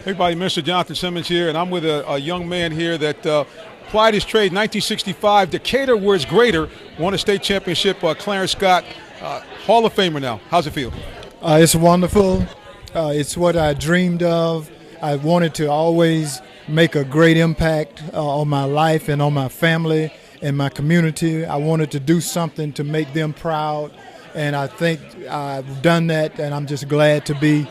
Everybody, Mr. Jonathan Simmons here, and I'm with a young man here that applied his trade in 1965. Decatur, where it's greater, won a state championship. Clarence Scott, Hall of Famer now. How's it feel? It's wonderful. It's what I dreamed of. I wanted to always make a great impact on my life and on my family and my community. I wanted to do something to make them proud, and I think I've done that, and I'm just glad to be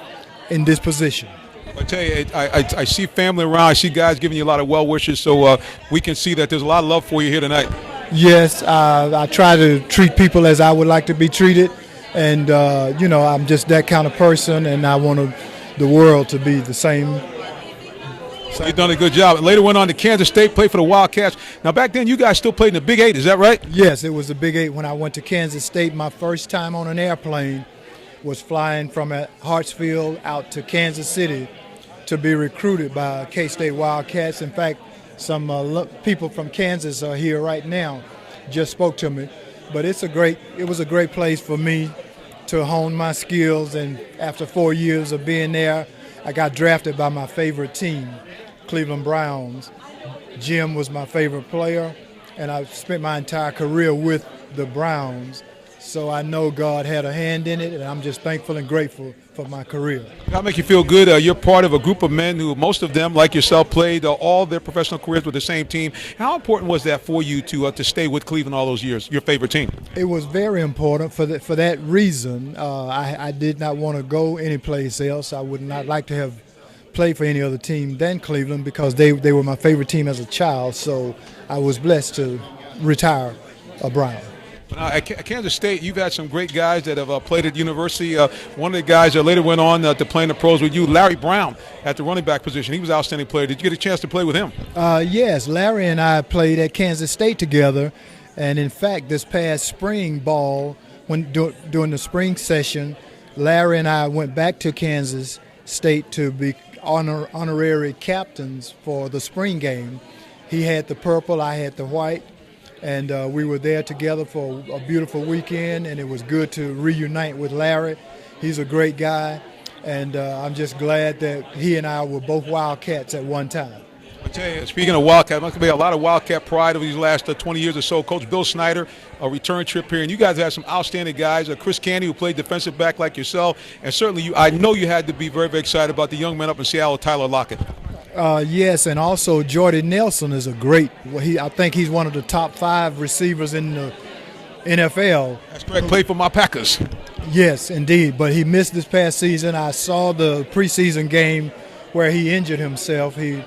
in this position. I tell you, I see family around. I see guys giving you a lot of well wishes, so we can see that there's a lot of love for you here tonight. Yes, I try to treat people as I would like to be treated, and I'm just that kind of person, and I want the world to be the same. You've done a good job. And later went on to Kansas State, played for the Wildcats. Now, back then, you guys still played in the Big 8, is that right? Yes, it was the Big 8 when I went to Kansas State. My first time on an airplane was flying from Hartsfield out to Kansas City to be recruited by K-State Wildcats. In fact, some people from Kansas are here right now, just spoke to me. But it was a great place for me to hone my skills, and after 4 years of being there, I got drafted by my favorite team, Cleveland Browns. Jim was my favorite player, and I spent my entire career with the Browns. So I know God had a hand in it, and I'm just thankful and grateful for my career. That make you feel good. You're part of a group of men who, most of them, like yourself, played all their professional careers with the same team. How important was that for you to stay with Cleveland all those years, your favorite team? It was very important for that reason. I did not want to go anyplace else. I would not like to have played for any other team than Cleveland because they were my favorite team as a child. So I was blessed to retire a Brown. At Kansas State, you've had some great guys that have played at university. One of the guys that later went on to play in the pros with you, Larry Brown, at the running back position. He was an outstanding player. Did you get a chance to play with him? Yes, Larry and I played at Kansas State together. And, in fact, this past spring ball, during the spring session, Larry and I went back to Kansas State to be honorary captains for the spring game. He had the purple, I had the white. And we were there together for a beautiful weekend, and it was good to reunite with Larry. He's a great guy, and I'm just glad that he and I were both Wildcats at one time. I tell you, speaking of Wildcat, there's going to be a lot of Wildcat pride over these last 20 years or so. Coach Bill Snyder, a return trip here, and you guys have some outstanding guys. Chris Candy, who played defensive back like yourself, and certainly I know you had to be very, very excited about the young man up in Seattle, Tyler Lockett. Yes, and also Jordy Nelson is a great. I think he's one of the top 5 receivers in the NFL. That's correct. Played for my Packers. Yes, indeed. But he missed this past season. I saw the preseason game where he injured himself. He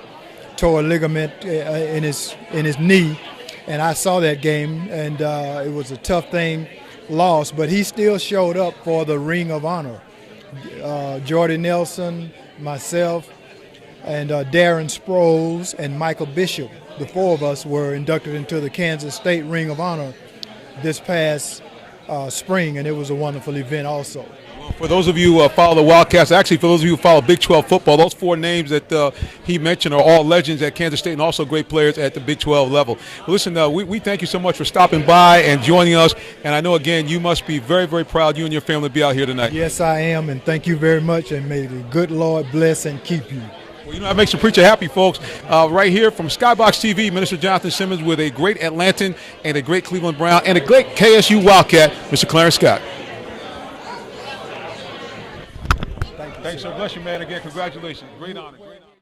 tore a ligament in his knee, and I saw that game, and it was a tough thing, lost. But he still showed up for the Ring of Honor. Jordy Nelson, myself, and Darren Sproles and Michael Bishop, the 4 of us were inducted into the Kansas State Ring of Honor this past spring, and it was a wonderful event also. Well, for those of you who follow the Wildcats, actually for those of you who follow Big 12 football, those 4 names that he mentioned are all legends at Kansas State and also great players at the Big 12 level. Well, listen, we thank you so much for stopping by and joining us, and I know, again, you must be very, very proud, you and your family, to be out here tonight. Yes, I am, and thank you very much, and may the good Lord bless and keep you. Well, that makes the preacher happy, folks. Right here from Skybox TV, Minister Jonathan Simmons with a great Atlantan and a great Cleveland Brown and a great KSU Wildcat, Mr. Clarence Scott. Thanks, sir. Bless you, man. Again, congratulations. Great honor. Great honor.